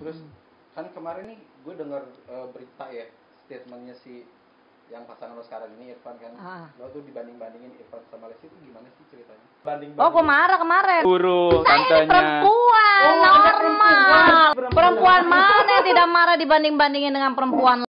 Terus kan kemarin nih gue dengar berita ya, statementnya si yang pasangan lo sekarang ini Irfan kan. Lo tuh dibanding-bandingin Irfan sama Lesti itu gimana sih ceritanya? Oh, gue marah kemarin. Guru, Saya ini perempuan normal. Perempuan mana yang tidak marah dibanding-bandingin dengan perempuan?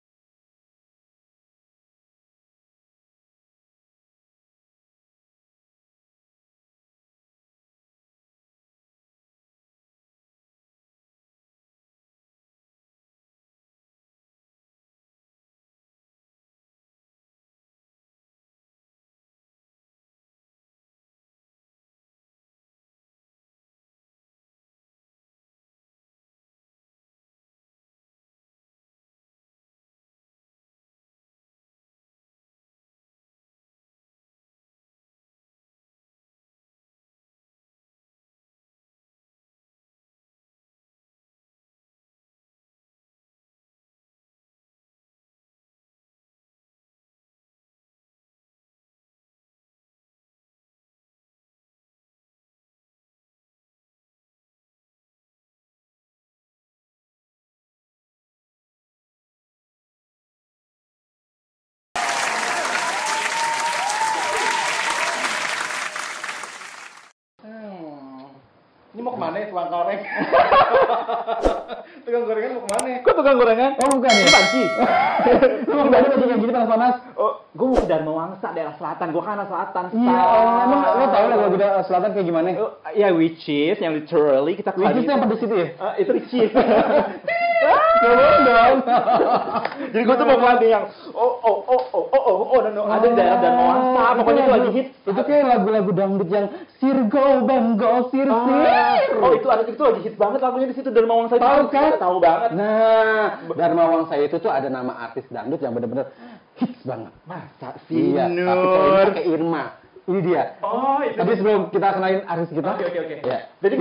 Ini mau kemana ya tukang goreng? Tukang gorengan mau kemana? Kok tukang gorengan? Oh bukan ya? Panci. Lu mau balik kayak gini panas-panas? Oh, gue mau ke Dharma Wangsa, daerah selatan. Gue kan anak selatan. Iya, emang lu tau lah kalau daerah selatan kayak gimana? Ya, which is, yang literally kita Which is yang pedes itu ya? Itu which is. Jangan dong. Jadi gue tuh mau keluar yang ada di daerah Dharma Wangsa. Pokoknya itu lagi hit. Itu kayak lagu-lagu dangdut yang Sirgo Banggo Sir. Oh, itu lagi hit banget lagunya di situ Dharma Wangsa. Tahu kan? Tahu banget. Nah, Dharma Wangsa itu tuh ada nama artis dangdut yang bener-bener hits banget. Masa sih, Iya, Nur? tapi cowoknya kayak Irma. Ini dia. Oh, itu. Tapi sebelum kita kenalin artis kita. Oke. Ya. Jadi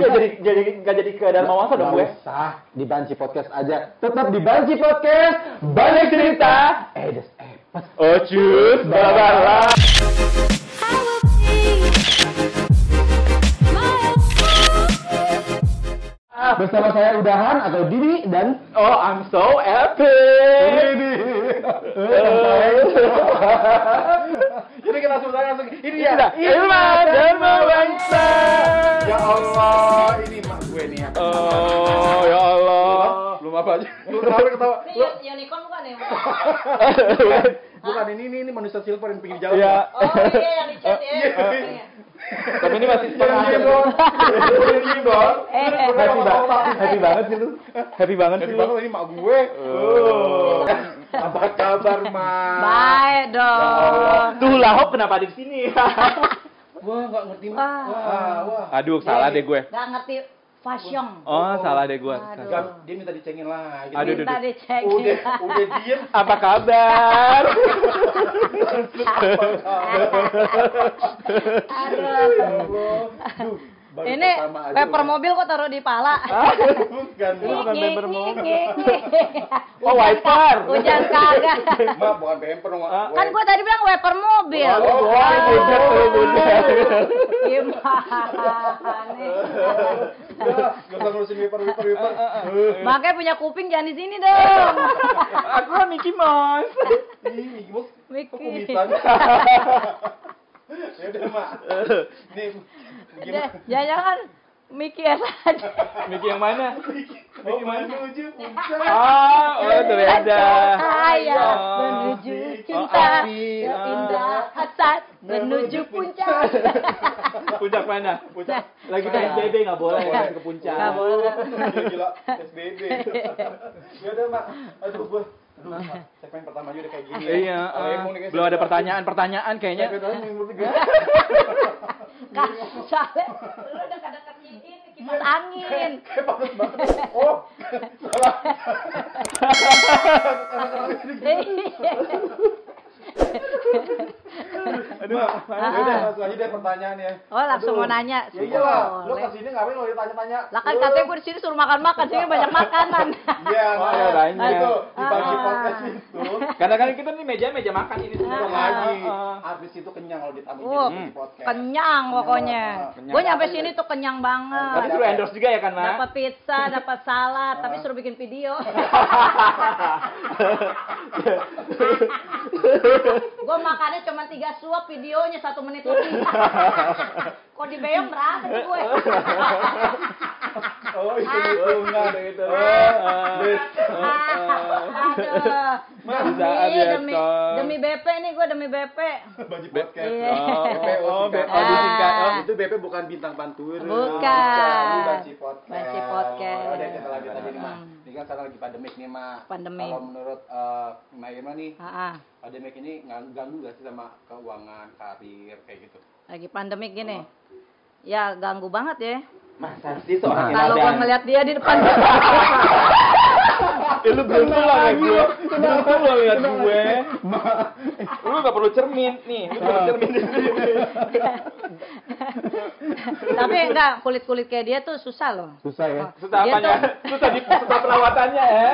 nggak jadi ke Dharma Wangsa dong gue? Nggak usah, di Banci Podcast aja. Tetap di Banci Podcast. Banyak cerita. Edes epes. Oh, cus, bala. Bersama saya Udahan atau Didi dan Oh, I'm so epic. Jadi kita langsung ini dia. Irma Dharma Wangsa. Ya Allah, ini mak gue nih. Oh, ya Allah. Belum apa aja. Lu ketawa. Ini unicorn bukan ya? Bukan ini manusia silver yang pinggir jalan. Iya. Oh iya, yang di chat ya. Iya. Tapi ini masih setengah. Happy banget sih lu. Happy banget sih Jadi lu. banget ini mak gue. Apa kabar, Mak? Baik dong. Tuh lahok kenapa ada di sini? Wah, enggak ngerti, Mak. Wah. Wah. Aduh, salah deh gue. Gak ngerti fashion. Oh, salah deh gue. Aduh. Enggak, dia minta dicengin lagi. Aduh, Minta dicek. Udah diem. Apa kabar? Aduh. Baru Ini pertama aja paper udah. mobil kok taruh di pala. Bukan, Ini bukan paper mobil. Ngik. Oh, wiper. Hujan kagak. Mak, bukan pemper, Mak. Kan gua tadi bilang wiper mobil. Oh, bujat kalau bujat. Gimana? Gak usah ngurusin wiper. Makanya punya kuping jangan di sini dong. Aku kan Mickey Mouse. Ih, Mickey Mouse. Mickey. Kok kumisan? Ya udah, Mak. Nih, gimana? Jangan Mickey ya saja. Mickey yang mana? Mickey menuju puncak. Oh, itu beda. Ayah Oh. menuju cinta, api. indah hasad menuju puncak. Puncak mana? Puncak. Lagi PSBB nggak boleh ke puncak. Nggak boleh. Gila, SBB. Ya udah, Mak. Aduh, Mak. Segmen pertama aja udah kayak gini. Iya, Kalau yang mau nih, guys, belum ada kita- pertanyaan kayaknya. Segmen pertama yang bertiga. Kak, soalnya lu udah kadang ini kipas angin. Kayak bagus banget. Oh, salah. Aduh, Ya udah, langsung aja deh pertanyaannya. Oh, langsung mau nanya. Ya iyalah, lu Boleh. kesini ngapain lo ditanya-tanya? Lah kan katanya gue di sini suruh makan-makan, sini banyak makanan. Iya, Oh, ya, banyak. Itu di Ah. pagi podcast itu. Kadang-kadang kita nih meja makan ini Belum lagi. Habis itu kenyang kalau ditamuin jadi podcast. Kenyang pokoknya. Kenyang. Gue nyampe sini tuh kenyang Tapi banget. suruh endorse juga ya kan, Mak? Dapat pizza, dapat salad, tapi suruh bikin video. Gue makannya cuma 3 suap, videonya 1 menit lebih. Kok di Beyong berapa tuh gue? Oh, itu hitungan itu. Aduh. Demi BP nih, gue demi BP. Baju podcast. Iya. BP. Itu BP bukan bintang pantun. Bukan. Ini Banci podcast. Banci podcast. Udah kita lanjut aja nih, Mak. Ini kan sekarang lagi pandemik nih, Mak. Pandemik. Kalau menurut Mbak Irma nih, pandemik ini ganggu gak sih sama keuangan, karir, kayak gitu? Lagi pandemik gini. Ya ganggu banget ya. Masa sih seorang Kalau gue ngeliat dia di depan. Lu beruntung lah liat gue. Beruntung lo liat gue. Lu gak perlu cermin nih. Lu perlu cermin di sini. Tapi enggak, kulit-kulit kayak dia tuh susah loh. Susah ya. Susah apanya? Susah perawatannya ya.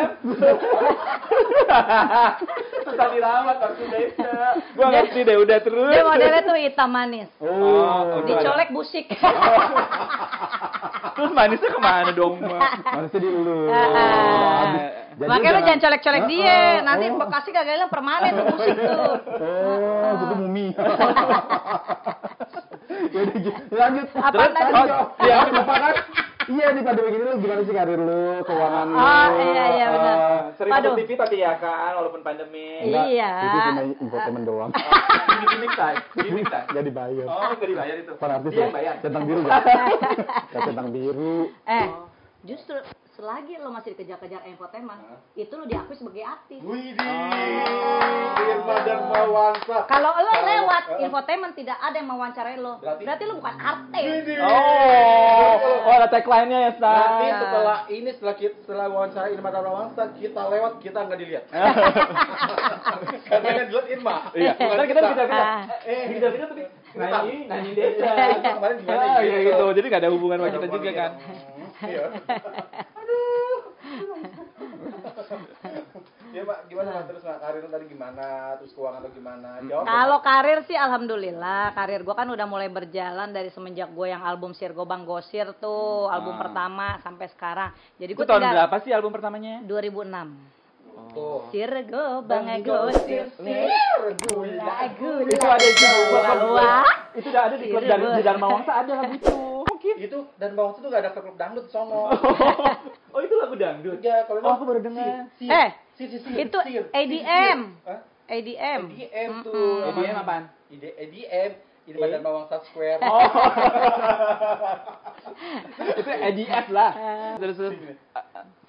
Susah dirawat waktu desa. Gua ngerti deh, udah terus. Dia modelnya tuh hitam manis. Oh, Dicolek busik. Terus manisnya kemana dong, Mak? Manisnya di lu. Makanya lu jangan colek-colek dia. Nanti bekasnya kagak hilang permanen tuh busik tuh. Oh, itu mumi. Lanjut. Apaan tadi? Iya, kenapa kan? Iya, di pandemi ini lu gimana sih karir lu, keuangan lu? Oh, iya benar. Sering nonton TV tapi ya kan, walaupun pandemi. Iya. Itu cuma infotainment doang. Gimik tak? Gak dibayar. Oh, nggak dibayar itu. Para artis Dia ya? yang bayar. Centang biru gak? Gak centang biru. Justru selagi lo masih dikejar-kejar infotainment, itu lo diakui sebagai artis. Widih, Irma dan Mawansa. Kalau lo lewat infotainment tidak ada yang mewawancarai lo, berarti lo bukan artis. Oh, ada tagline-nya ya, Sa. Nanti setelah wawancara Irma dan Mawansa, kita lewat, kita nggak dilihat. Karena yang dilihat Irma. Iya. Kan kita bisa tapi nyanyi desa. Kemarin gimana? Iya gitu. Jadi nggak ada hubungan sama kita juga kan. Iya. Ya, Pak, gimana Pak? Terus Pak, karir lo tadi gimana? Terus keuangan lo gimana? Jawab. Kalau karir sih alhamdulillah, karir gue kan udah mulai berjalan dari semenjak gue yang album Sirgo Bang Gosir tuh, album pertama sampai sekarang. Jadi gue tahun berapa sih album pertamanya? 2006. Oh. Sirgo Bang Gosir, gula. Itu ada di Wah. Itu udah ada di klub di Dharma Wangsa ada lagu itu. Itu dan bawah itu tuh gak ada klub dangdut sono. Oh, itu lagu dangdut. Ya, kalau aku baru dengar. Itu ADM. ADM. ADM tuh. ADM apaan? ADM. Ini Badan Mawangsa Square. Oh. Itu ADF lah. Terus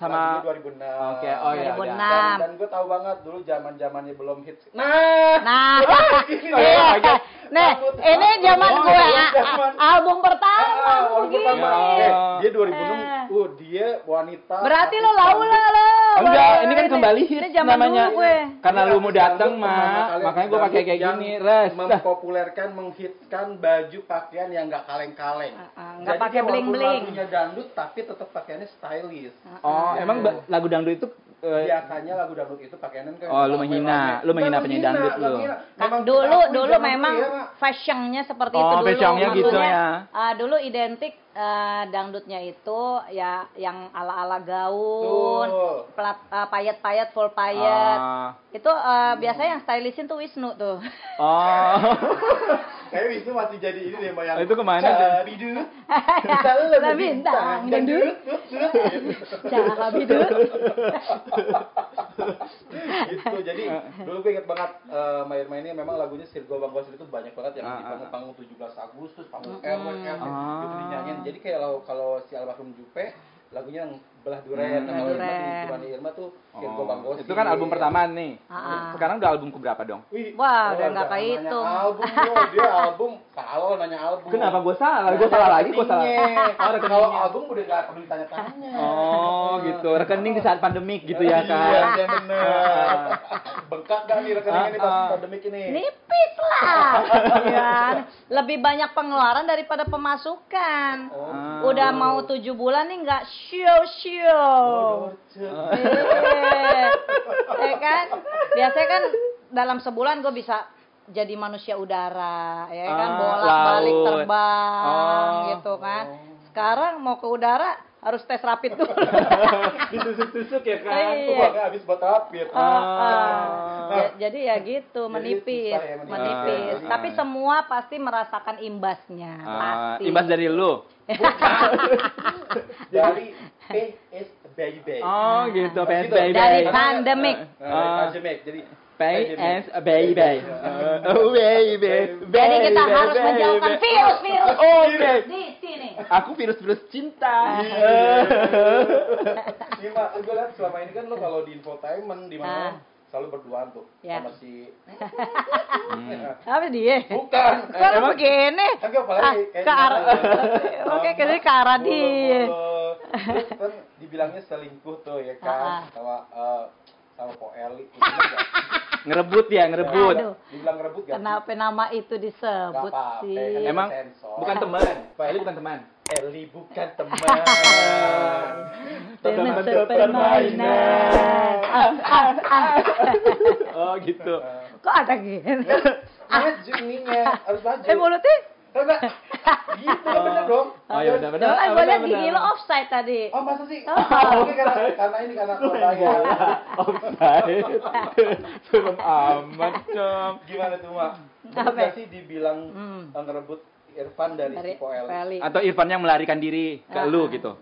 sama 2006. Oke, oh ya. 2006. Dan gue tahu banget dulu zaman-zamannya belum hits. Nah, ini zaman gue album pertama begini. Dia 2006. Dia wanita. Berarti lo laula lo. Enggak, ini kan kembali hits namanya. Gue. Karena lu mau datang, Mak. Makanya gue pakai kayak gini, res. Mempopulerkan, menghitskan baju pakaian yang enggak kaleng-kaleng. Enggak pakai bling-bling. Lagunya dangdut tapi tetap pakaiannya stylish. Oh, emang lagu dangdut itu biasanya lagu dangdut itu pakaiannya kan. Oh, lu menghina penyanyi dangdut lu. Dulu memang fashionnya seperti itu dulu. Oh, fashionnya gitu ya. Dulu identik dangdutnya itu ya yang ala-ala gaun, payet-payet, full payet. Itu biasanya yang stylishin tuh Wisnu tuh. Oh. Kayak Wisnu masih jadi ini deh yang itu kemana? Cabidut. Bintang dangdut. Cabidut. Gitu. Jadi dulu gue inget banget Mbak Irma ini memang lagunya Sirgo Bang Gosir itu banyak banget yang di panggung 17 Agustus, panggung RW itu dinyanyiin. Jadi kayak kalau si almarhum Jupe lagunya yang belah duren, kalau Irma tuh Sirgo Bang Gosir. Itu kan album pertama nih. Sekarang udah album keberapa dong? Wah, udah enggak kayak itu. Dia album salah nanya album. Kenapa gue salah? Gue salah lagi, gue salah. Kalau album udah enggak perlu ditanya-tanya. Oh, gitu. Rekening di saat pandemik gitu ya kan. Iya, benar. Bengkak gak nih rekeningnya nih pas pandemik ini? Nipis lah. Ya, lebih banyak pengeluaran daripada pemasukan. Udah mau 7 bulan nih enggak show. Ya kan? biasanya kan dalam sebulan gue bisa jadi manusia udara, ya kan, bolak-balik terbang gitu kan. Sekarang mau ke udara harus tes rapid dulu. Ditusuk-tusuk ya kan. Iya. Uangnya habis buat rapid. Jadi ya gitu, menipis, susah ya, menipis. Tapi semua pasti merasakan imbasnya, pasti. Imbas dari lu. Dari PSBB. Oh gitu, PSBB. Dari pandemic. Pandemic. Jadi PSBB. Oh baby. Jadi kita harus menjauhkan virus-virus Oke. di sini. Aku virus-virus cinta. Iya, Mak, gue lihat selama ini kan lo kalau di infotainment di mana selalu berduaan tuh Ya. sama si Apa dia? bukan. Kok begini? Enggak apalagi kayak Ke arah. Oke, ke arah dia. Terus kan dibilangnya selingkuh tuh ya kan sama Po Eli. Ngerebut ya, ngerebut. Aduh. Dibilang ngerebut gak? Kenapa nama itu disebut Nggak apa-apa, sih? kan Emang sensor. bukan teman. Pak Eli bukan teman. Eli bukan teman. Teman sepermainan. Oh gitu. Kok ada gini? Maju ininya harus maju. Mulutnya? Enggak. Gitu bener dong. Oh ya udah benar. Jangan gue lihat gigi lo offside tadi. Oh masa sih? Oh. Oke karena saya. Offside. Serem amat dong. Gimana tuh Mak? Apa? Bener sih dibilang ngerebut Irfan dari si Po Eli? Peli. Atau Irfan yang melarikan diri ke lu gitu.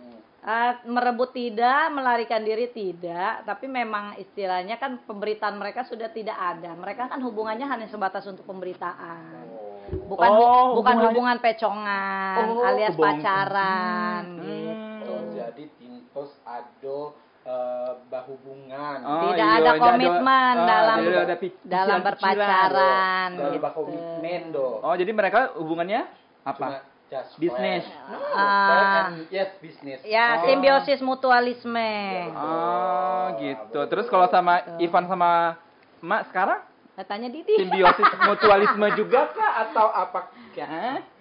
Merebut tidak, melarikan diri tidak, tapi memang istilahnya kan pemberitaan mereka sudah tidak ada. Mereka kan hubungannya hanya sebatas untuk pemberitaan. Bukan hubungan pecongan alias pacaran gitu. Jadi Tintos Ado bahubungan. Tidak ada komitmen dalam berpacaran Dalam gitu. komitmen do. Oh, jadi mereka hubungannya apa? Just Bisnis. Yes, bisnis. Ya, simbiosis mutualisme. Oh, gitu. Terus kalau sama Ivan sama Mak sekarang Katanya Didi. simbiosis mutualisme juga kah atau apakah?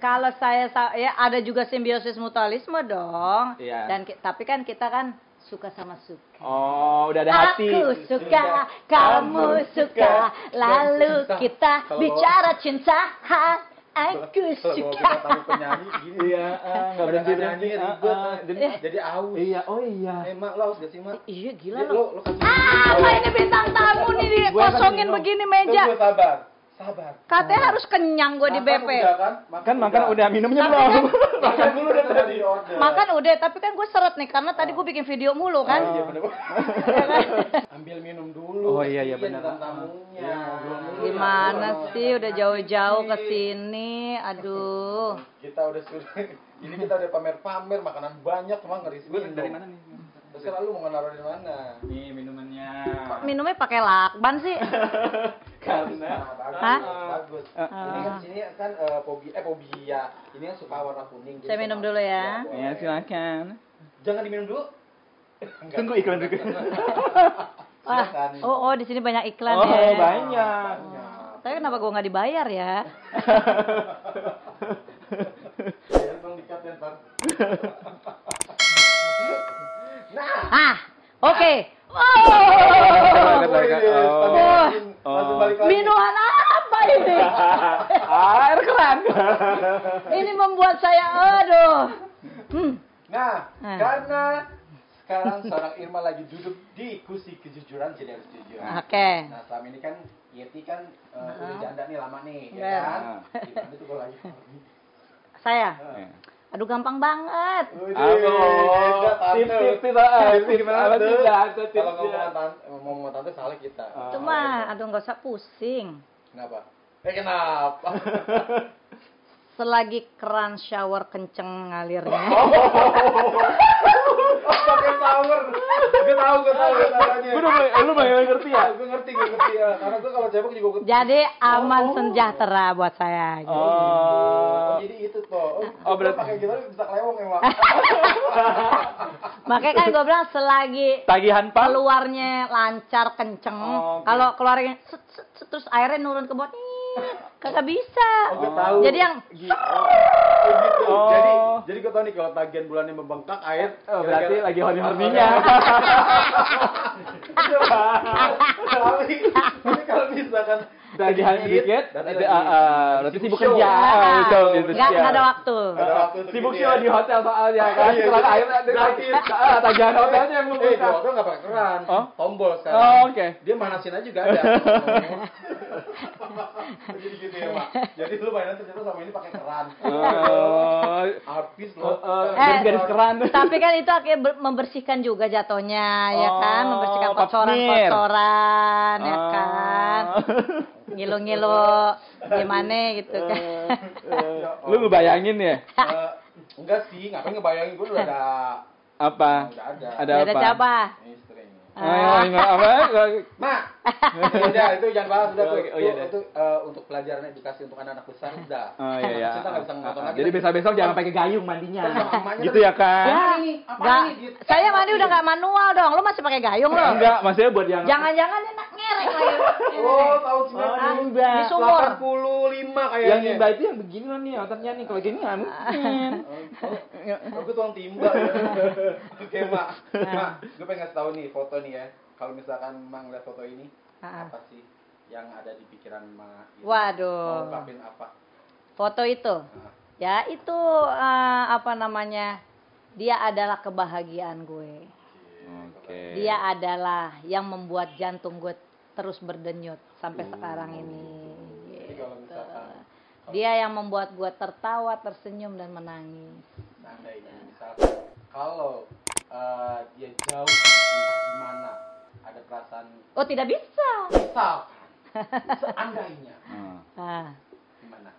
Kalau saya ya ada juga simbiosis mutualisme dong. Iya. Dan tapi kan kita kan suka sama suka. Oh, udah ada hati. Aku suka, kamu suka, lalu kita bicara cinta. Aku Kalau mau suka. kita tahu penyanyi gini. Iya, nggak berhenti nyanyi ribet. Jadi aus. Iya, oh iya. Mak lo haus gak sih Mak? Iya gila Lo lo. kasih. Apa ini bintang tamu nih dikosongin begini meja. Tunggu sabar. Katanya harus kenyang gue di BP. Makan udah, minumnya belum? Makan dulu udah tadi. Makan udah, tapi kan gue seret nih karena tadi gue bikin video mulu kan. Iya bener. Ambil minum dulu. Oh iya benar. Tamunya. Gimana sih udah jauh-jauh ke sini. Aduh. Kita udah ini kita udah pamer-pamer makanan banyak cuma ngeri minum. Dari mana nih? Terserah lu mau naruh di mana. Nih minumannya. Kok minumnya pakai lakban sih? Karena Hah? bagus. Ini kan sini kan fobia. Ini kan suka warna kuning. Saya minum dulu ya. Ya, silakan. Jangan diminum dulu. Tunggu iklan dulu. Wah, oh di sini banyak iklan Oh, ya. banyak. Tapi kenapa gue nggak dibayar ya? Ya, Bang, dikat ya, Bang. Oke. Minuman apa ini? Air keran. Ini membuat saya aduh. Nah, karena sekarang seorang Irma lagi duduk di kursi kejujuran, jadi harus jujur. Oke. Nah, selama ini kan Yeti kan udah janda nih lama nih, Iya. ya kan? Gimana tuh kalau lagi? Saya. Aduh gampang banget. Tips gimana Kalau ngomong tante salah kita. Cuma aduh nggak usah pusing. Kenapa? Kenapa? Selagi keran shower kenceng ngalirnya. Pakai shower. Gue tahu caranya. Lu banyak ngerti ya? Gue ngerti ya. Karena gue kalau cebok juga Jadi aman sejahtera buat saya. Gitu. Oh, jadi itu toh. Oh, berarti pakai gitu bisa kelewong emang. Makanya kan gue bilang selagi Tagihan pal. keluarnya lancar kenceng. Kalau keluarnya terus airnya nurun ke bawah. Kagak bisa. Gue tahu. Jadi yang gitu. Jadi gue tahu nih kalau tagihan bulannya membengkak air. Berarti lagi horny-horninya. misalkan tagihan sedikit, berarti sibuk show. kerja. Betul, gitu. Nggak ada waktu. Ada waktu untuk Sibuk ini show ya. di hotel soalnya kan. Iya, Setelah jadi air gratis. tagihan hotelnya yang belum Di buka. hotel nggak pakai keran, Oh? tombol sekarang. Oh, oke. Dia manasin aja juga ada. Jadi gitu ya, Pak. Jadi lu mainan ternyata sama ini pakai keran. Artis loh. Garis keran. Tapi kan itu akhirnya membersihkan juga jatuhnya, ya kan? Membersihkan kotoran-kotoran, ya kan? Ngilu-ngilu gimana gitu kan. Lu ngebayangin ya? Enggak sih, ngapain ngebayangin, gue udah ada. Apa? Udah ada. Ada Ada apa? siapa? Istri. Apa? Mak, udah itu jangan bahas udah tuh. Oh, iya, Itu untuk pelajaran edukasi untuk anak-anak besar udah. Oh iya. Kita nggak bisa nonton lagi. Jadi besok-besok jangan pakai gayung mandinya. Emaknya Gitu ya kan? Ya, nggak. Saya mandi udah nggak manual dong. Lu masih pakai gayung lo? Enggak, maksudnya buat yang Jangan-jangan enak ngerek lagi. Oh, tahun nimba. Di sumur. 85 yang kayaknya. nimba itu yang begini lah nih otaknya nih. Kalau gini nggak mungkin. Aku tuang timba. Oke, Mak. Mak, gue pengen ngasih tahu nih foto nih ya. Kalau misalkan Mang lihat foto ini, apa sih yang ada di pikiran Mak? Gitu? Waduh. Mau ungkapin apa? Foto itu. Ya itu apa namanya? Dia adalah kebahagiaan gue. Oke. Dia adalah yang membuat jantung gue terus berdenyut sampai sekarang ini. Jadi kalau Gitu. misalkan Dia yang membuat gue tertawa, tersenyum dan menangis. seandainya misalkan kalau dia jauh entah gimana, ada perasaan Oh tidak bisa. misalkan seandainya Nah, gimana?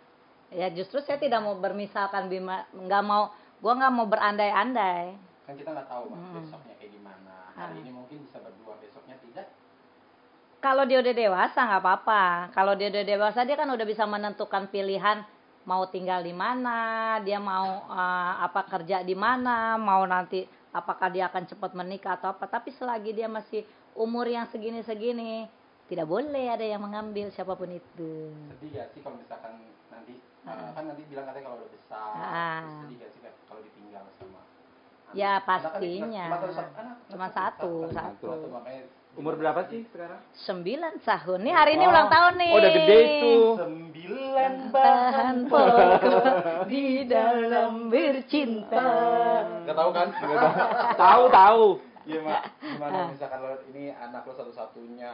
ya justru saya tidak mau bermisalkan, nggak mau, gue nggak mau berandai-andai. Kan kita nggak tahu Mas, besoknya kayak gimana. Hari ini mungkin bisa berdua, besoknya tidak. Kalau dia udah dewasa nggak apa-apa. Kalau dia udah dewasa dia kan udah bisa menentukan pilihan mau tinggal di mana, dia mau apa kerja di mana, mau nanti apakah dia akan cepat menikah atau apa. Tapi selagi dia masih umur yang segini-segini, tidak boleh ada yang mengambil siapapun itu. Sedih gak sih kalau misalkan nanti kan nanti bilang katanya kalau udah besar, terus sedih gak sih kalau ditinggal sama anak? Ya Anak kan pastinya. cuma satu anak. Cuma satu. Makanya Umur berapa sih sekarang? 9 tahun. Nih hari ini ulang tahun nih. Oh, udah gede itu. 9 Bahan pokok di dalam bercinta. Gak tahu kan? Tahu. Iya, Mak. Gimana misalkan lo ini anak lo satu-satunya.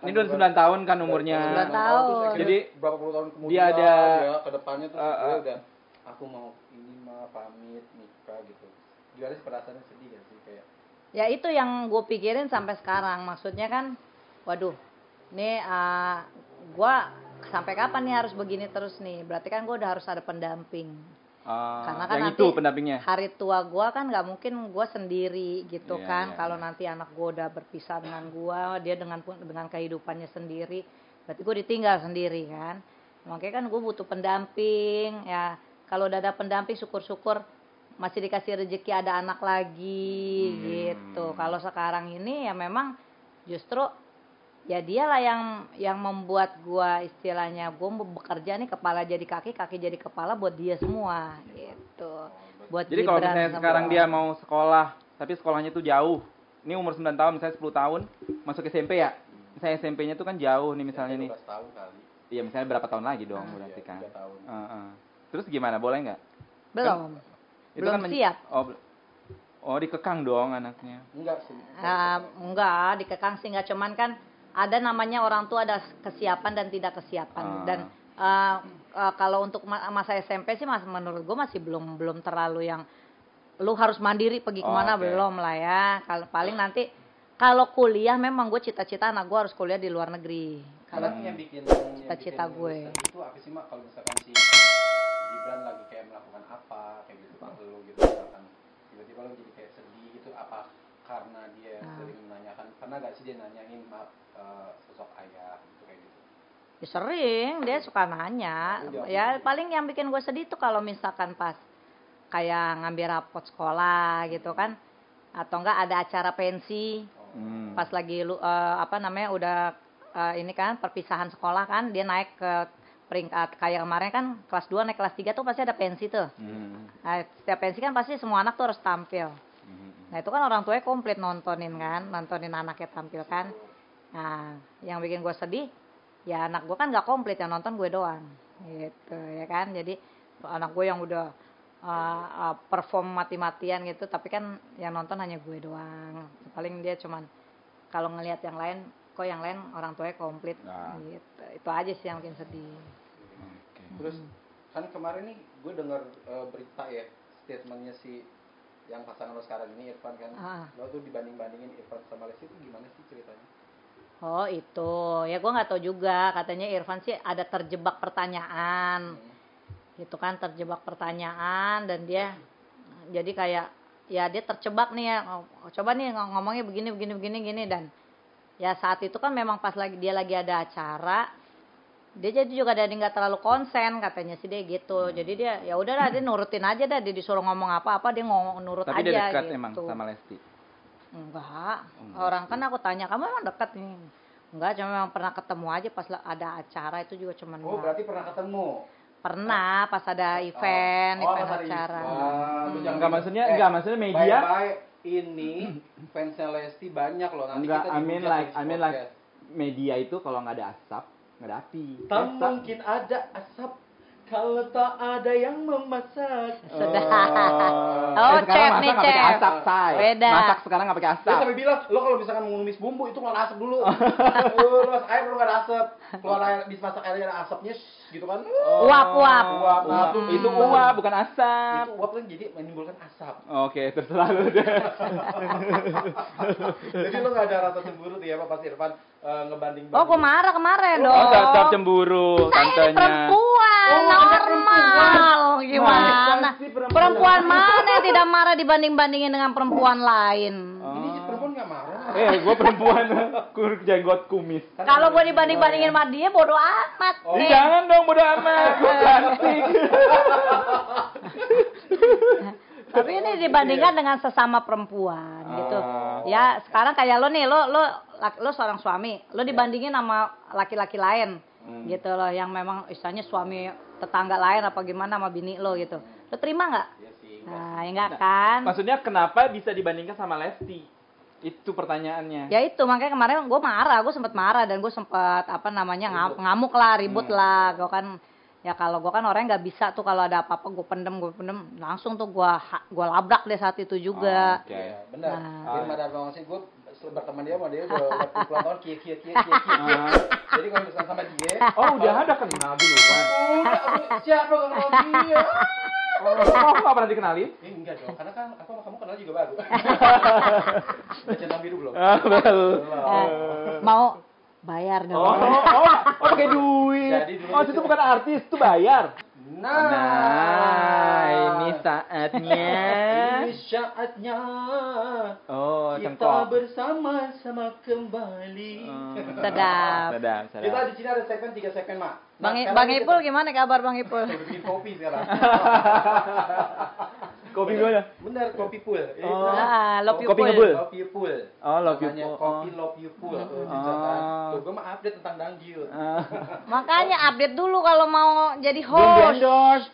Ini udah 9 tahun kan umurnya. 9 tahun. Terus Jadi berapa puluh tahun kemudian dia ada- ya ke depannya tuh dia udah aku mau ini mah pamit nikah gitu. Gimana sih perasaannya, sedih gak sih kayak Ya itu yang gue pikirin sampai sekarang. Maksudnya kan, waduh, nih gue sampai kapan nih harus begini terus nih? Berarti kan gue udah harus ada pendamping. Karena kan yang nanti itu pendampingnya. hari tua gue kan nggak mungkin gue sendiri gitu Iya, kan. iya, Kalau nanti anak gue udah berpisah dengan gue, dia dengan kehidupannya sendiri, berarti gue ditinggal sendiri kan. Makanya kan gue butuh pendamping. Ya kalau udah ada pendamping, syukur-syukur masih dikasih rezeki ada anak lagi gitu. Kalau sekarang ini ya memang justru ya dialah yang membuat gua istilahnya gua bekerja nih kepala jadi kaki, kaki jadi kepala buat dia semua gitu. Buat Jadi kalau Gibran misalnya sama sekarang gua. dia mau sekolah, tapi sekolahnya tuh jauh. Ini umur 9 tahun, misalnya 10 tahun, masuk SMP ya. Misalnya SMP-nya tuh kan jauh nih misalnya nih. 12 tahun kali. Iya, misalnya berapa tahun lagi dong berarti Iya, kan. 3 tahun. Terus gimana? Boleh nggak? belum belum siap. Dikekang dong anaknya. Enggak sih. Enggak dikekang sih, enggak, cuman kan ada namanya orang tua ada kesiapan dan tidak kesiapan. Dan kalau untuk masa SMP sih menurut gue masih belum terlalu yang lu harus mandiri pergi kemana, belum lah ya. Kalau paling nanti kalau kuliah memang gue cita-cita anak gue harus kuliah di luar negeri. Karena yang bikin Cita-cita gue. itu apa sih, Mak, kalau misalkan si Gibran lagi kayak melakukan apa kayak gitu Pak, lu gitu misalkan tiba-tiba lu jadi kayak sedih gitu, apa karena dia sering menanyakan, pernah gak sih dia nanyain maaf sosok ayah gitu kayak gitu? Ya, sering dia suka nanya. Ya paling yang bikin gue sedih tuh kalau misalkan pas kayak ngambil rapot sekolah gitu kan, atau enggak ada acara pensi, pas lagi udah ini kan perpisahan sekolah kan, dia naik ke peringkat kayak kemarin kan kelas 2 naik kelas 3 tuh pasti ada pensi tuh. Nah, setiap pensi kan pasti semua anak tuh harus tampil. Nah itu kan orang tuanya komplit nontonin anaknya tampil kan. Nah yang bikin gue sedih ya anak gue kan nggak komplit, yang nonton gue doang gitu ya kan. Jadi anak gue yang udah perform mati-matian gitu, tapi kan yang nonton hanya gue doang. Paling dia cuman kalau ngelihat yang lain, kok yang lain orang tuanya komplit gitu. Itu aja sih yang bikin sedih. Terus kan kemarin nih gue dengar berita ya, statementnya si yang pasangan lo sekarang ini, Irfan kan, lo tuh dibanding-bandingin Irfan sama Lesti, itu gimana sih ceritanya? Oh itu, ya gue nggak tahu juga. Katanya Irfan sih ada terjebak pertanyaan, gitu kan, terjebak pertanyaan, dan dia jadi kayak ya dia terjebak nih ya. Coba nih ngomongnya begini, dan ya saat itu kan memang pas dia lagi ada acara, dia jadi juga dari nggak terlalu konsen katanya sih dia gitu. Jadi dia ya udahlah, dia nurutin aja dah, dia disuruh ngomong apa dia ngomong nurut Tapi aja. Tapi dia dekat gitu. emang sama Lesti. Enggak. Orang kan aku tanya, kamu emang dekat nih? Enggak, cuma memang pernah ketemu aja pas ada acara, itu juga cuman. Oh, berarti pernah ketemu? Pernah pas ada event acara. Enggak maksudnya media. Bye ini fansnya Lesti banyak loh. Nanti Enggak, kita I mean like media itu kalau nggak ada asap, nggak ada api. Tak mungkin ada asap kalau tak ada yang memasak. Oh, chef nih, nggak pakai chef. asap, say. Beda. Masak sekarang nggak pakai asap. Dia sampai bilang, lo kalau misalkan mau numis bumbu itu keluar asap dulu. Lo mas air lo nggak ada asap. Keluar air, dimasak airnya ada asapnya, gitu kan? Uap. Itu uap, bukan asap. Itu uap kan jadi menimbulkan asap. Oke, terserah lu deh. Jadi lo nggak ada rasa cemburu tuh ya pas Irfan ngebanding. Oh, gue marah kemarin dong. Oh, tetap cemburu Saya tantenya. perempuan, normal. Gimana? Perempuan mana yang tidak marah dibanding-bandingin dengan perempuan lain? Ini sih perempuan nggak marah. Gue perempuan, jenggot kumis. Kalau gue dibanding-bandingin sama dia, bodo amat. Jangan dong, bodo amat. Gue cantik. Tapi ini dibandingkan dengan sesama perempuan gitu. Ya sekarang kayak lo nih, lo seorang suami, lo dibandingin sama laki-laki lain gitu loh, yang memang istilahnya suami tetangga lain apa gimana sama bini lo gitu. Lo terima nggak? Nah, ya enggak kan? Maksudnya kenapa bisa dibandingkan sama Lesti? Itu pertanyaannya. Ya itu makanya kemarin gue marah, gue sempat marah dan gue sempat ngamuk lah, ribut lah. Gue kan ya kalau gue kan orangnya nggak bisa tuh kalau ada apa-apa gue pendem langsung tuh gue labrak deh saat itu juga. Iya, benar. Irma dan Bang sih gue berteman dia sama dia udah puluhan tahun kia. Jadi kalau misalkan sama dia, udah ada kenal dulu kan? Siapa yang kenal dia? Kamu nggak pernah dikenalin? Enggak dong, karena kan kamu kenal juga baru. Udah centang biru belum? Belum. Mau bayar dong. Pakai duit. Itu bukan artis, itu bayar. Nah, ini saatnya. Ini saatnya. Kita cengkok. bersama-sama kembali. Sedap. Kita di sini ada segmen 3 segmen, Mak. Bang Ipul gimana kabar Bang Ipul? Udah bikin kopi sekarang. Kopi gue ya? Bener, kopi pool. Love you Kopi Pul. ngebul. Love you pool. Love you Namanya pool. kopi love you pool. Tuh, gue mah update tentang dangdut. Makanya update dulu kalau mau jadi host.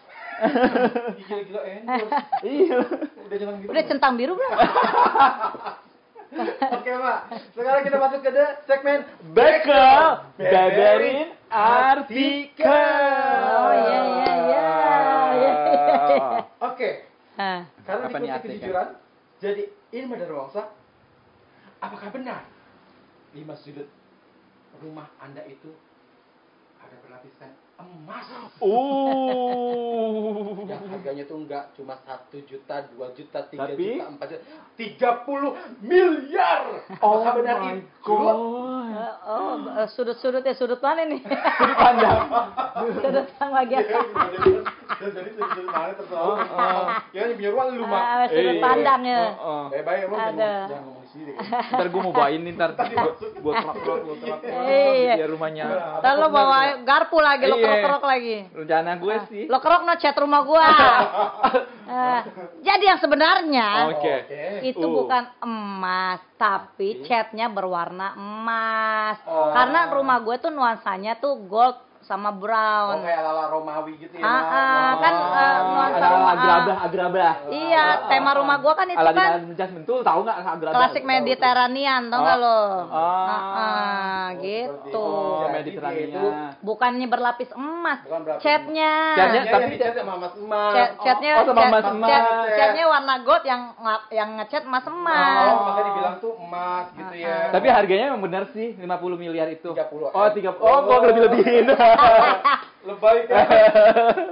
Gila-gila endorse. Iya. Udah centang biru. Udah centang biru belum? Oke, Mak. Sekarang kita masuk ke segmen Bekel beberin artikel. Oh iya. Oke. Karena Apa nih dikunci artikel? kan? kejujuran, jadi Irma Darmawangsa, apakah benar 5 sudut rumah Anda itu ada berlapiskan emas? Yang harganya tuh enggak cuma 1 juta, 2 juta, 3 Tapi? juta, 4 juta, 30 miliar. Apakah benar itu? Sudut-sudutnya sudut mana nih? Sudut pandang. Sudut yang bagian. Jadi sudut mana terserah. Ya yang punya ruang lu, Mak. Sudut pandang ya. Baik, emang Ada. jangan ngomong sendiri. Ntar gue mau bawain nih, ntar gue terok. Iya. Biar rumahnya. Ntar lo bawa garpu lagi, lo Iya. kerok lagi. Rencana gue sih. Lo kerok no cat rumah gua. Jadi yang sebenarnya Oke. itu bukan emas, tapi catnya berwarna emas. Karena rumah gue tuh nuansanya tuh gold sama Oh, brown. kayak ala Romawi gitu ya. Kan nuansa rumah. agrabah. Iya, tema rumah gua kan itu kan Jasmine tuh tahu nggak agrabah? klasik Mediterranean, tau nggak lo? Gitu. Jadi Mediterania. dia itu Bukannya berlapis emas, Bukan berlapis catnya. Catnya, tapi tapi- dicat sama emas-emas. Catnya Oh, sama emas-emas. catnya warna gold yang ngecat emas Oh, emas. makanya dibilang tuh emas gitu ya. Tapi harganya emang benar sih 50 miliar itu. 30. Oh, 30. Oh, gua lebih-lebihin. Lebay kan.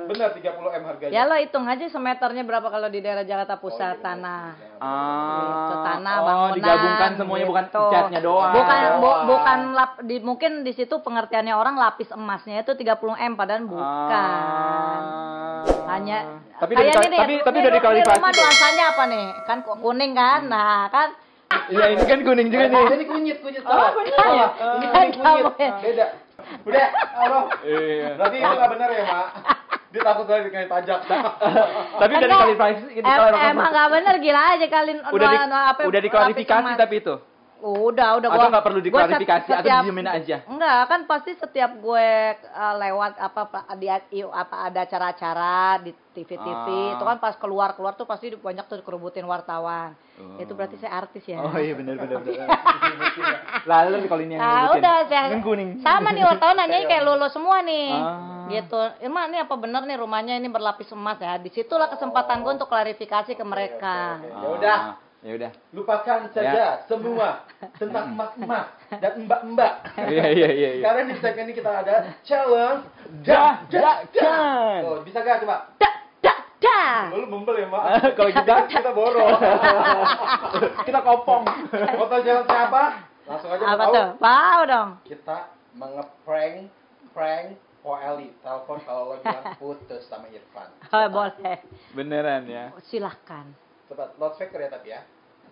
Benar 30 M harganya. Ya lo hitung aja semeternya berapa kalau di daerah Jakarta Pusat tanah. Itu tanah bangunan. digabungkan semuanya bukan gitu. catnya doang. Bukan mungkin di situ pengertiannya orang lapis emasnya itu 30 M padahal bukan. Hanya tapi kayak dari, tapi dari klarifikasi. Rumah nuansanya apa nih? Kan kuning kan? Nah, kan Iya, ini kan kuning juga nih. Ini kunyit Oh, salah. kunyit. Salah. Ini Kan kunyit. kamu ya. Beda. Udah, halo. Iya. Berarti itu nggak benar ya, Mak? Dia takut saya dikenai pajak. Tapi dari klarifikasi emang nggak bener, gila aja kalian udah diklarifikasi tapi itu. Udah Atau gua nggak perlu diklarifikasi atau setiap- didiemin aja. Enggak, kan pasti setiap gue lewat ada acara-acara di TV-TV, itu kan pas keluar tuh pasti banyak tuh kerubutin wartawan. Itu berarti saya artis ya. Oh iya benar. Lalu kalau ini yang Nah, ngurusin. udah saya Yang kuning. sama nih wartawan nanya kayak lulu semua nih. Ah. Gitu. Emang ini apa bener nih rumahnya ini berlapis emas ya? Disitulah kesempatan gue untuk klarifikasi ke mereka. Ya udah. Ya udah. Lupakan saja semua tentang emas-emas dan mbak-mbak. Iya. Sekarang di segmen ini kita ada challenge Dadakan. Oh, bisa gak coba? Dah. Lu membel ya, Mak? Kalau kita boros. kita kopong. Foto challenge siapa? Langsung aja Apa tahu. tuh? Tahu dong. Kita prank Poeli. Telepon kalau lo bilang putus sama Irfan. Oh, boleh. Beneran ya. Silahkan. Cepat, loudspeaker ya tapi ya.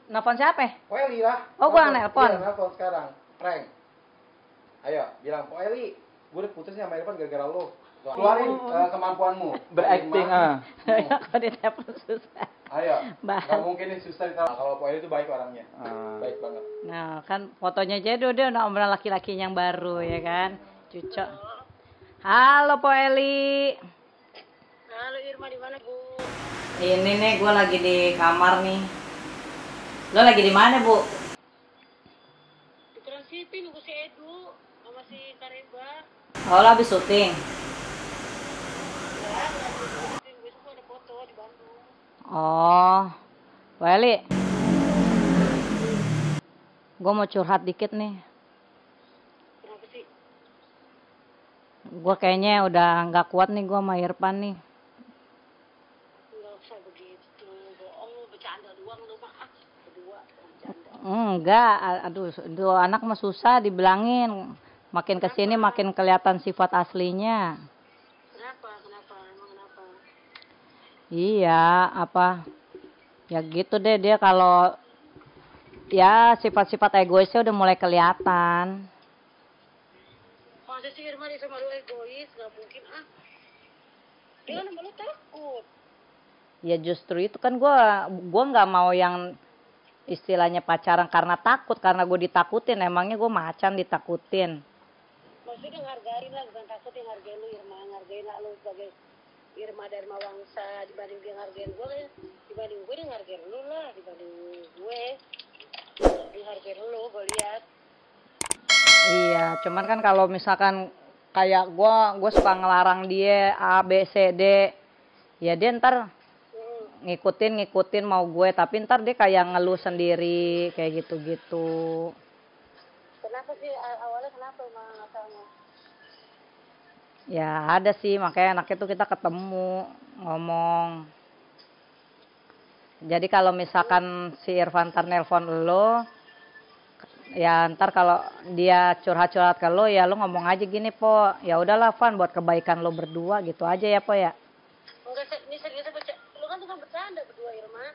Nelfon siapa? Poeli lah. Oh, gua yang nelpon. Iya, nelpon sekarang. Prank. Ayo, bilang Poeli, gue udah putus nih sama Irfan gara-gara lo. Keluarin kemampuanmu. Berakting Kalau di telepon susah. Ayo. Bah. Gak mungkin nih susah ditelepon. Kalau Poeli itu baik orangnya. Baik banget. Nah, kan fotonya aja dia udah omong laki-laki yang baru ya kan. Cucok. Halo Po Eli. Halo Irma, di mana Bu? Ini nih gue lagi di kamar nih. Lo lagi di mana, Bu? Di Trans TV nunggu si Edu sama si Kareba. Oh, lo habis syuting. Ya, besok ada foto di Bandung. Oh. Po Eli. Gue mau curhat dikit nih. Kenapa sih? Gue kayaknya udah nggak kuat nih gue sama Irfan nih. Nggak usah begitu, bohong lu, bercanda doang lu mah. Berdua bercanda. Enggak, aduh, dua anak mah susah dibilangin. Makin kesini makin kelihatan sifat aslinya. Kenapa? Emang kenapa? Iya, apa? Ya gitu deh dia kalau ya sifat-sifat egoisnya udah mulai kelihatan. Masa sih Irma dia sama lu egois? Nggak mungkin ah. Dia kan sama lu takut. Ya justru itu kan gua nggak mau yang istilahnya pacaran karena takut, karena gue ditakutin. Emangnya gue macan ditakutin? Maksudnya ngargain lah, bukan takut yang ngargain lu Irma. Ngargain lah lu sebagai Irma Dharma Wangsa. Dibanding dia ngargain gue kan, dibanding gue dia ngargain lu lah. Dibanding gue dia ngargain lu, gue lihat. Iya, cuman kan kalau misalkan kayak gue suka ngelarang dia A, B, C, D, ya dia ntar ngikutin mau gue, tapi ntar dia kayak ngeluh sendiri kayak gitu-gitu. Kenapa sih awalnya kenapa emang asalnya? Ya ada sih, makanya enaknya tuh kita ketemu ngomong. Jadi kalau misalkan si Irfan ntar nelpon lo, ya ntar kalau dia curhat-curhat ke lo, ya lo ngomong aja gini Po, ya udahlah Van, buat kebaikan lo berdua gitu aja ya Po ya. Enggak, ini seriusnya lu kan tukang bercanda berdua Irma.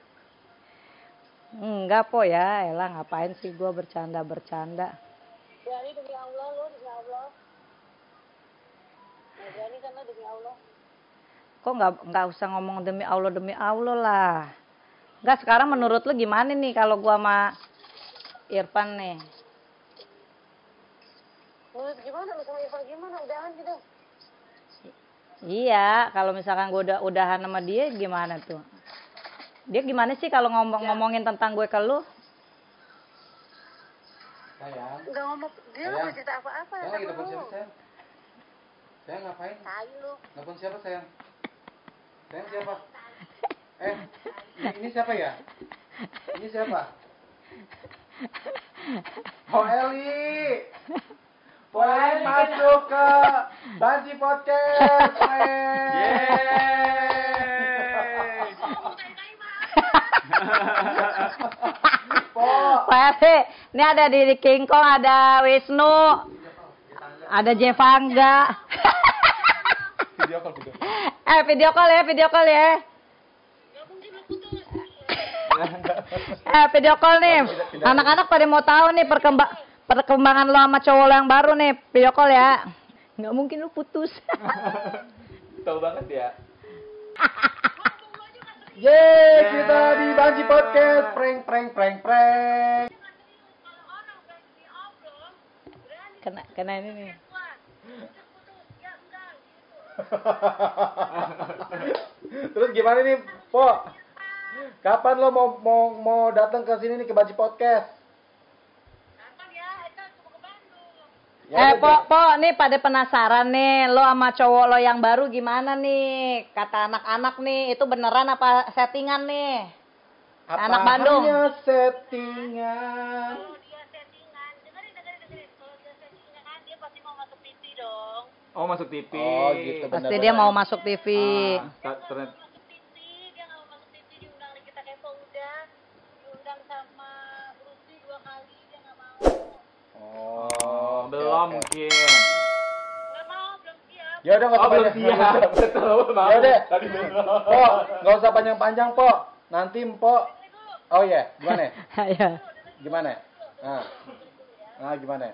Enggak Po ya, elah ngapain sih gue bercanda-bercanda. Berani demi Allah lo, demi Allah. Nah, berani kan lo demi Allah. Kok nggak usah ngomong demi Allah lah. Enggak, sekarang menurut lo gimana nih kalau gue sama Irfan nih? Menurut gimana lu sama Irfan gimana? Udahan gitu. Iya, kalau misalkan gue udahan sama dia gimana tuh? Dia gimana sih kalau ngomongin tentang gue ke lu? Sayang. Enggak ngomong, dia Sayang. nggak cerita apa-apa. Sayang lagi telepon siapa, sayang? Sayang ngapain? Tai lu. Telepon siapa, sayang? Sayang siapa? Ini siapa ya? Ini siapa? Oh, Eli. Boleh masuk ke Banci Podcast. Pak RT, ini ada di King Kong, ada Wisnu, ada Jevangga. Video call. Video call ya. Video call nih. Anak-anak pada mau tahu nih perkembangan lo sama cowok lo yang baru nih. Video call ya. Nggak mungkin lu putus. Tahu banget ya. Yeay, kita di Banci Podcast. Prank. Kena ini nih. Terus gimana nih, Po? Kapan lo mau datang ke sini nih ke Banci Podcast? Kapan ya? Itu cuma ke Bandung. Po, nih pada penasaran nih, lo sama cowok lo yang baru gimana nih? Kata anak-anak nih, itu beneran apa settingan nih? Anak Bandung. Hanya settingan. Kalau dia settingan, dengerin. Kalau dia settingan, dia pasti mau masuk TV dong. Oh, masuk TV. Oh, gitu. Pasti dia mau masuk TV. Ternyata Masuk TV, dia nggak mau masuk TV, diundang kita kepo udah, diundang sama Rusi 2 kali, dia nggak mau. Oh, belum oke. mungkin. Nggak mau, belum siap. Ya udah nggak usah belum panjang. siap. Betul, mau. Ya udah. Tadi belum. Po, nggak usah panjang-panjang, Po. Nanti Po. Oh iya, gimana? Ayo. Gimana? Gimana?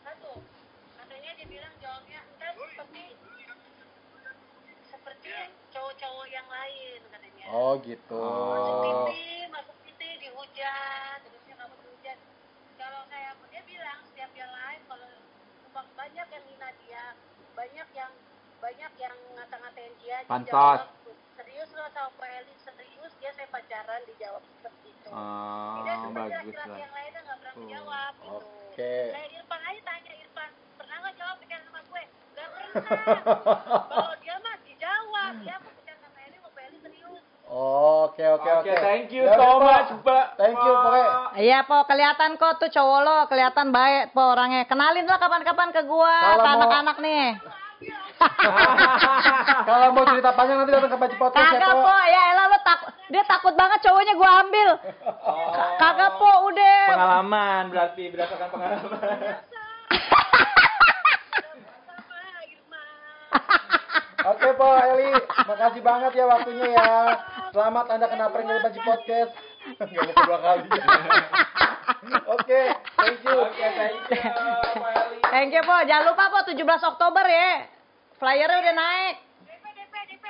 Satu, katanya dia bilang jawabnya entar seperti cowok-cowok yang lain katanya. Oh gitu. Masuk TV dihujat, terusnya nggak mau dihujat. Kalau kayak dia bilang setiap dia live, kalau banyak yang hina dia, banyak yang ngata-ngatain dia. Pansos. Dijawab, serius lo sama Pak Eli, serius dia saya pacaran, dijawab seperti itu. Tidak seperti Bagus laki-laki lah. yang lainnya nggak berani jawab gitu. Oke. Kayak Irfan aja tanya Irfan, pernah nggak jawab pacaran sama gue? Nggak pernah. Kalau dia mah dijawab, dia mau pacaran sama Eli, mau Pak Eli serius. Oke. Thank you Ya so udah, Po. much, Mbak. Thank you, pokoknya. Iya, Po, kelihatan kok tuh cowok lo, kelihatan baik, Po, orangnya. Kenalin lah kapan-kapan ke gua, Kalau ke mau- anak-anak nih. Kalau mau cerita panjang nanti datang ke Banci Podcast ya, Kagak, Po. Po, ya elah lo dia takut banget cowoknya gua ambil. Kagak, Po, udah. Pengalaman berarti berdasarkan pengalaman. Sama Irma. Oke, Po, Eli. Makasih banget ya waktunya ya. Selamat Anda kena prank dari Banci Podcast. Nggak lupa 2 kali. Oke, thank you. Thank you, Pak Eli. Thank you, Po. Jangan lupa, Po, 17 Oktober ya. Flyernya udah naik. DP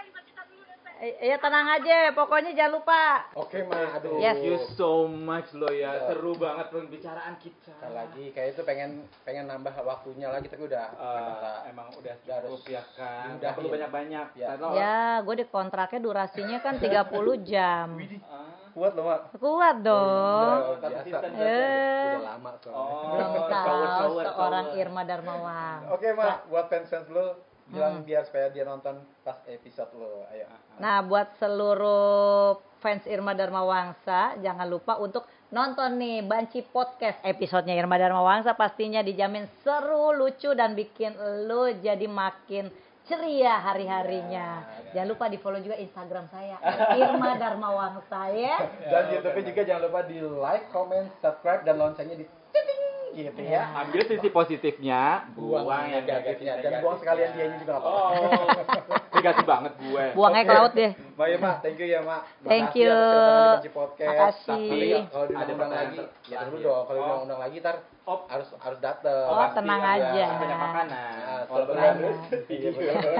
5 juta dulu DP. Iya, tenang aja. Pokoknya jangan lupa. Oke, Ma. Aduh. Yes. Thank you so much lo ya. Seru banget pembicaraan kita. Sekali lagi, kayak itu pengen nambah waktunya lagi, tapi udah Emang udah Udah harus cukup ya kan. diudahin. Nggak perlu banyak-banyak. Ya. Tahu. Ya, gue di kontraknya durasinya kan 30 jam. kuat loh, Mak. Kuat dong. Udah biasa. Eh. Udah lama soalnya. Oh, Belum tahu shower. seorang Irma Darmawang. Oke, Mak, buat fans-fans lo bilang biar supaya dia nonton pas episode lo. Ayo. Nah, buat seluruh fans Irma Darmawangsa, jangan lupa untuk nonton nih Banci Podcast episodenya Irma Darmawangsa, pastinya dijamin seru, lucu, dan bikin lo jadi makin ceria hari-harinya. Jangan lupa di follow juga Instagram saya Irma Darmawangsa ya. Dan YouTube-nya juga jangan lupa di like, comment, subscribe, dan loncengnya di titing gitu ya. Ambil sisi positifnya, buang yang negatifnya, dan buang sekalian dianya juga nggak apa-apa. Oh, negatif banget gue. Buangnya ke laut deh. Mak, ya, Mak, thank you ya, Mak. Thank Makasih you. atas kedatangan di Banci Podcast. Makasih. Tapi kalau Ada diundang lagi, pertanyaan ya dulu terakhir. dong. Kalau diundang lagi, ntar Oh. harus dateng. Oh, tenang aja. Banyak makanan. Nah, Walaupun sebelum- harus. Iya, bener.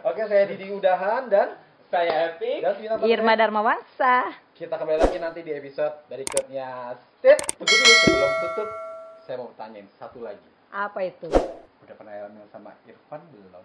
Oke, saya Didi Udahan dan Saya Epic. Vina Irma Darmawangsa. Kita kembali lagi nanti di episode berikutnya. Tunggu dulu sebelum tutup. Saya mau bertanyain satu lagi. Apa itu? Udah pernah hamil sama Irfan belum?